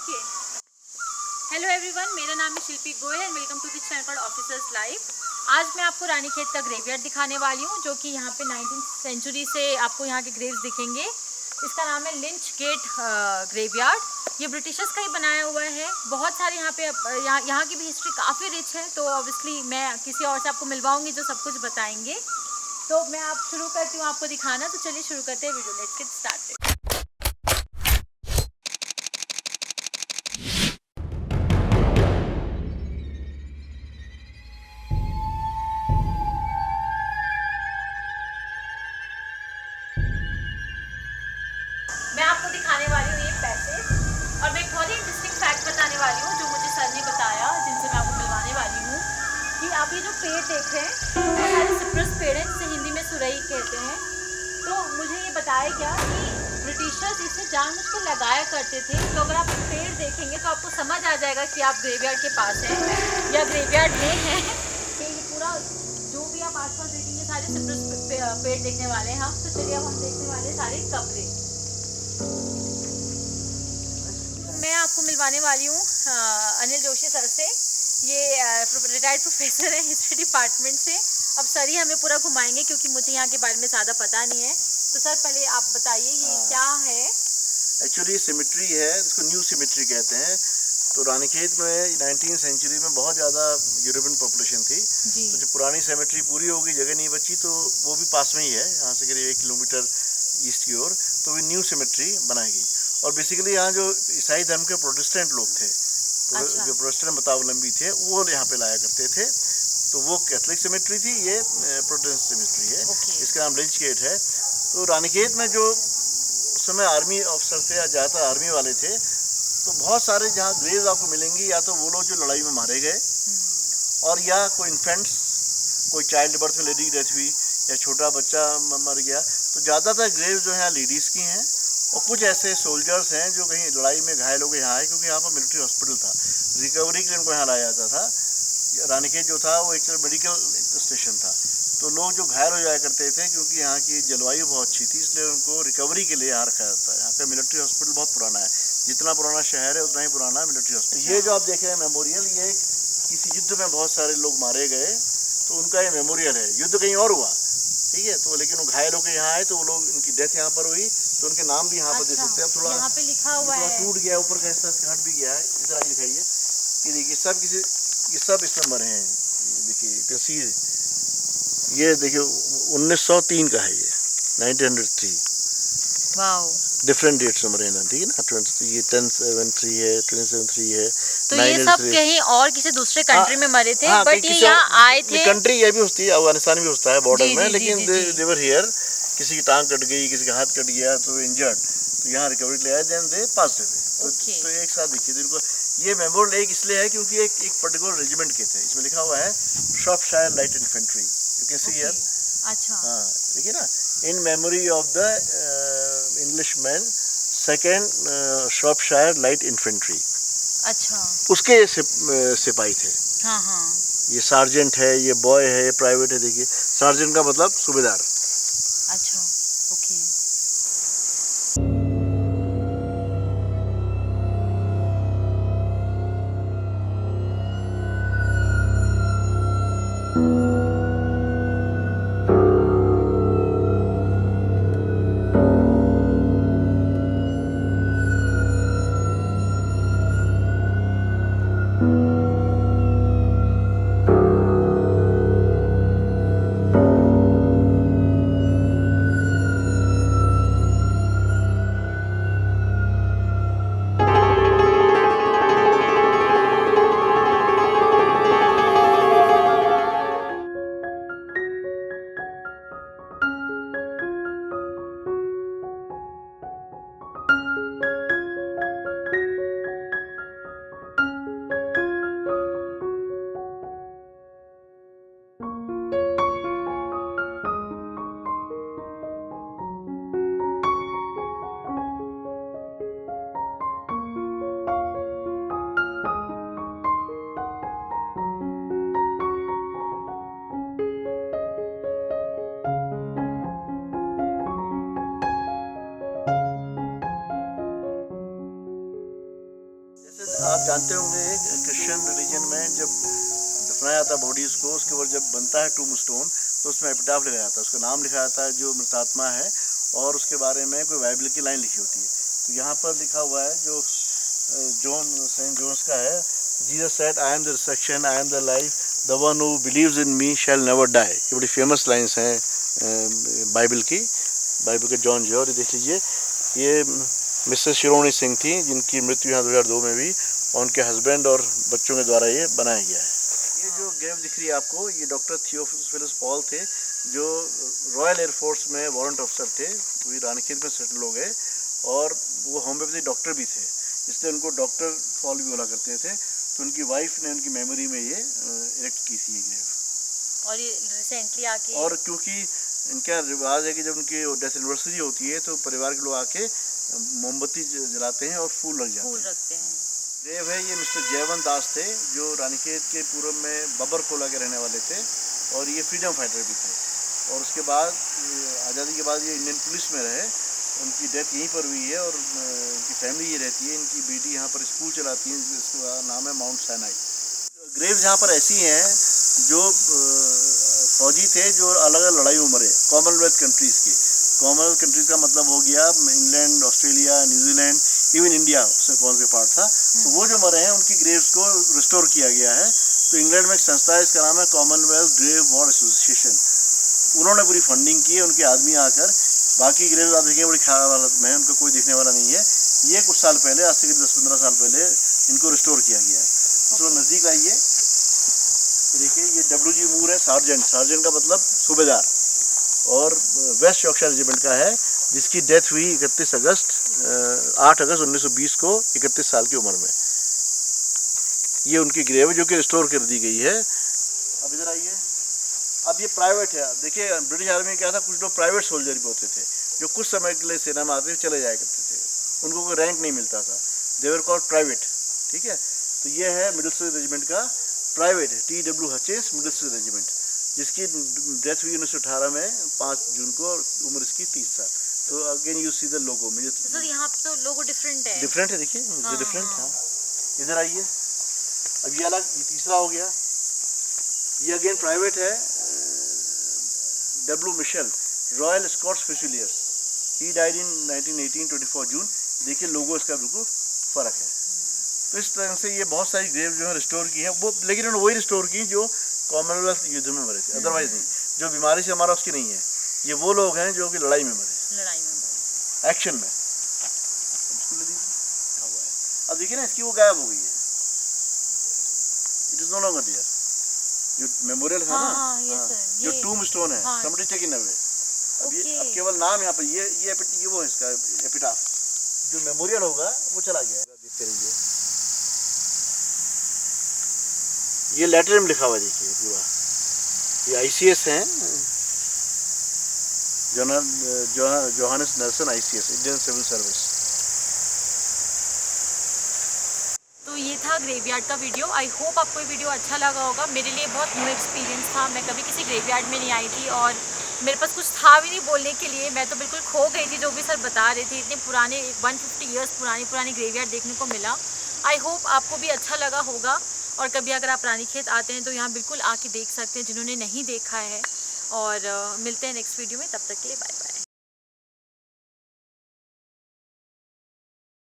Okay. Hello everyone, मेरा नाम है Shilpi Goyal and welcome to this channel called officers life. आज मैं आपको रानीखेत का ग्रेवयार्ड दिखाने वाली हूँ, जो कि यहाँ पे 19th सेंचुरी से आपको यहाँ के ग्रेव्स दिखेंगे। इसका नाम है लिंच गेट ग्रेवयार्ड। ये ब्रिटिशर्स का ही बनाया हुआ है। बहुत सारे यहाँ पे यहाँ की भी हिस्ट्री काफ़ी रिच है, तो ऑब्वियसली मैं किसी और से आपको मिलवाऊंगी जो सब कुछ बताएंगे। तो मैं आप शुरू करती हूँ आपको दिखाना। तो चलिए शुरू करते हैं वीडियो, लेट्स गेट स्टार्टेड। मैं आपको दिखाने वाली हूँ ये पैसेज, और मैं एक बहुत ही इंटरेस्टिंग फैक्ट बताने वाली हूँ जो मुझे सर ने बताया, जिनसे मैं आपको मिलवाने वाली हूँ। कि आप ये जो पेड़ देख रहे हैं वो सारे सिप्रस पेड़ हैं, जिसे हिंदी में सुरई कहते हैं। तो मुझे ये बताया गया कि ब्रिटिशर्स इसे जानबूझकर लगाया करते थे। तो अगर आप पेड़ देखेंगे तो आपको समझ आ जाएगा कि आप ग्रेवयार्ड के पास हैं या ग्रेवयार्ड में हैं। कि ये पूरा जो भी आप आसपास देखेंगे सारे सिप्रस पेड़ देखने वाले हैं हम। तो चलिए अब हम देखने वाले हैं सारे कब्रें। मैं आपको मिलवाने वाली हूँ अनिल जोशी सर से। ये रिटायर्ड प्रोफेसर है हिस्ट्री डिपार्टमेंट से। अब सर ही हमें पूरा घुमाएंगे क्योंकि मुझे यहाँ के बारे में ज़्यादा पता नहीं है। तो सर पहले आप बताइए ये क्या है। एक्चुअली सिमेट्री है, इसको न्यू सिमेट्री कहते हैं। तो रानीखेत में 19th सेंचुरी में बहुत ज़्यादा यूरोपियन पॉपुलेशन थी। तो जो पुरानी सिमेट्री पूरी हो गई, जगह नहीं बची, तो वो भी पास में ही है, यहाँ से करीब 1 किलोमीटर ईस्ट की ओर। तो वो न्यू सिमेट्री बनाई गई। और बेसिकली यहाँ जो ईसाई धर्म के प्रोटेस्टेंट लोग थे, तो जो प्रोटेस्टेंट मतावलंबी थे, वो यहाँ पे लाया करते थे। तो वो कैथोलिक सिमेट्री थी, ये प्रोटेस्टेंट सिमेट्री है। इसका नाम लिंच गेट है। तो रानीखेत में जो उस समय आर्मी ऑफिसर थे या ज़्यादातर आर्मी वाले थे, तो बहुत सारे जहाँ ग्रेव्स आपको मिलेंगी, या तो वो लोग जो लड़ाई में मारे गए, और या कोई इन्फेंट्स, कोई चाइल्ड बर्थ में लेडी की डेथ हुई, या छोटा बच्चा मर गया। तो ज़्यादातर ग्रेव्स जो हैं लेडीज़ की हैं। और कुछ ऐसे सोल्जर्स हैं जो कहीं लड़ाई में घायल हो गए यहाँ आए, क्योंकि यहाँ पर मिलिट्री हॉस्पिटल था। रिकवरी के लिए उनको यहाँ लाया जाता था। रानीखेत जो था वो एक मेडिकल स्टेशन था। तो लोग जो घायल हो जाया करते थे, क्योंकि यहाँ की जलवायु बहुत अच्छी थी, इसलिए उनको रिकवरी के लिए यहाँ रखा जाता है। यहाँ का मिलिट्री हॉस्पिटल बहुत पुराना है। जितना पुराना शहर है उतना ही पुराना मिलिट्री हॉस्पिटल। ये जो आप देख रहे हैं मेमोरियल, ये किसी युद्ध में बहुत सारे लोग मारे गए, तो उनका ये मेमोरियल है। युद्ध कहीं और हुआ, ठीक है, तो लेकिन वो घायल होकर यहाँ आए, तो वो लोग, उनकी डेथ यहाँ पर हुई, तो उनके नाम भी यहाँ पर दे सकते हैं। थोड़ा यहाँ पे लिखा हुआ है, टूट गया, ऊपर का हिस्सा हट भी गया है। इधर आगे दिखाइए कि देखिए सब ये सब इसमें मरे हैं। देखिए ये देखिए 1903 का है, ये 1903। वाओ, डिफरेंट डेट्स में मरे ना, ठीक है ना। ये 1073 है, 2073 है। तो ये सब कहीं और किसी दूसरे कंट्री में मरे थे, बट ये यहाँ आए थे। कंट्री ये भी होती है, अफगानिस्तान भी होता है बॉर्डर में, लेकिन दे वर हियर। किसी की टांग कट गई, किसी का हाथ कट गया, तो इंजर्ड, तो यहाँ रिकवरी ले आए, देन दे पास थे। तो एक साथ देखिए, तो इनको ये मेमोरियल एक इसलिए है क्योंकि एक पर्टिकुलर रेजिमेंट के थे। इसमें लिखा हुआ है Shropshire light infantry, you can see here. अच्छा, हाँ देखिए ना, in memory of the Englishman second Shropshire light infantry. अच्छा, उसके सिपाही थे। हाँ हाँ, ये सार्जेंट है, ये बॉय है, ये प्राइवेट है। देखिए सार्जेंट का मतलब सूबेदार। अच्छा, ओके। आप जानते होंगे क्रिश्चियन रिलीजन में जब दफनाया जाता है बॉडीज़ को, उसके बाद जब बनता है टूम स्टोन तो उसमें एपिटाफ लिखा जाता है, उसका नाम लिखा जाता है जो मृतात्मा है और उसके बारे में कोई बाइबल की लाइन लिखी होती है। तो यहाँ पर लिखा हुआ है जो सेंट जोन्स का है, Jesus said I am the resurrection, I am the life, the one who believes in me shall never die. ये बड़ी फेमस लाइन्स हैं बाइबल की, बाइबल के जॉन जो। और देख लीजिए ये मिसेस शिरोमणि सिंह थी जिनकी मृत्यु यहाँ 2002 में हुई और उनके हस्बैंड और बच्चों के द्वारा ये बनाया गया है। ये जो ग्रेव दिख रही है आपको, ये डॉक्टर थियोफिलस पॉल थे जो रॉयल एयरफोर्स में वारंट ऑफिसर थे, वही रानीखेत में सेटल हो गए और वो होम्योपैथी डॉक्टर भी थे, इसलिए उनको डॉक्टर पॉल भी बोला करते थे। तो उनकी वाइफ ने उनकी मेमोरी में ये इरेक्ट की थी ये ग्रेव। और ये रिसेंटली आके, और क्योंकि इनका रिवाज है कि जब उनकी डेथ एनिवर्सरी होती है तो परिवार के लोग आके मोमबत्ती जलाते हैं और फूल रखते हैं। ग्रेव है ये मिस्टर जयवंत दास थे जो रानीखेत के पूर्व में बबरकोला के रहने वाले थे और ये फ्रीडम फाइटर भी थे। और उसके बाद आज़ादी के बाद ये इंडियन पुलिस में रहे, उनकी डेथ यहीं पर हुई है और उनकी फैमिली ये रहती है। इनकी बेटी यहाँ पर स्कूल चलाती है जिसका नाम है माउंट सैनाई। ग्रेव यहाँ पर ऐसी हैं जो फौजी थे जो अलग अलग लड़ाई में मरे, कॉमनवेल्थ कंट्रीज़ की। कॉमनवेल्थ कंट्रीज़ का मतलब हो गया England, Australia, New Zealand, even India उसमें कौन सा पार्ट था। तो वो जो मरे हैं उनकी ग्रेव्स को रिस्टोर किया गया है। तो इंग्लैंड में एक संस्था है, इसका नाम है कॉमनवेल्थ ग्रेव वॉर एसोसिएशन। उन्होंने पूरी फंडिंग की है, उनके आदमी आकर। बाकी ग्रेव्स आप देखेंगे बड़ी खराब हालत में है, उनको कोई देखने वाला नहीं है। ये कुछ साल पहले, आज से 10-15 साल पहले इनको रिस्टोर किया गया है। तो नज़दीक आइए, देखिए ये WG मूर है, सार्जेंट का मतलब सूबेदार, और वेस्ट यॉर्कशायर रेजिमेंट का है जिसकी डेथ हुई 8 अगस्त 1920 को 31 साल की उम्र में। ये उनकी ग्रेव है जो कि रिस्टोर कर दी गई है। अब इधर आइए, अब ये प्राइवेट है। देखिए ब्रिटिश आर्मी में क्या था, कुछ लोग प्राइवेट सोल्जर भी होते थे जो कुछ समय के लिए सेना में आते थे, चले जाया करते थे, उनको कोई रैंक नहीं मिलता था, दे वर कॉल्ड प्राइवेट। ठीक है, तो ये है मिडिलसेक्स रेजिमेंट का प्राइवेट TW हचिंस मिडिलसेक्स रेजिमेंट, जिसकी डेथ हुई 1918 में 5 जून को, उम्र इसकी 30 साल। तो again you see the logo. मुझे तो यहाँ तो लोगो डिफरेंट है, देखिए डिफरेंट। हाँ इधर आइए, अब ये अलग, ये तीसरा हो गया। ये अगेन प्राइवेट है, W Mitchell, royal Scots fusiliers, he died in 1918 24 June. देखिए लोगो इसका बिल्कुल फ़र्क है। तो इस तरह से ये बहुत सारी ग्रेव जो है रिस्टोर की है वो, लेकिन उन्होंने वही रिस्टोर की जो कॉमनवेल्थ युद्ध में मरे थे, अदरवाइज नहीं। जो बीमारी से हमारा उसकी नहीं है, ये वो लोग हैं जो कि लड़ाई में मरे, एक्शन में। अब देखिए ना, इसकी वो गायब हो गई है, it is no longer there. जो मेमोरियल था ना, जो टूम स्टोन है, समबडी टेकन अवे। अब ये अब केवल नाम यहाँ पर, ये वो है इसका एपिटाफ। जो मेमोरियल होगा वो चला गया। देखते रहिए, ये लेटर में लिखा हुआ है, देखिए पूरा। ये ICS हैं, Johannes Nelson ICS, Indian civil service. तो ये था ग्रेवयार्ड का वीडियो। आई होप आपको ये वीडियो अच्छा लगा होगा। मेरे लिए बहुत न्यू एक्सपीरियंस था, मैं कभी किसी ग्रेवयार्ड में नहीं आई थी और मेरे पास कुछ था भी नहीं बोलने के लिए। मैं तो बिल्कुल खो गई थी जो भी सर बता रहे थे। इतने पुराने 150 ईयर्स पुरानी ग्रेवयार्ड देखने को मिला। आई होप आपको भी अच्छा लगा होगा और कभी अगर आप रानीखेत आते हैं तो यहाँ बिल्कुल आके देख सकते हैं जिन्होंने नहीं देखा है। और मिलते हैं नेक्स्ट वीडियो में, तब तक के लिए बाय बाय।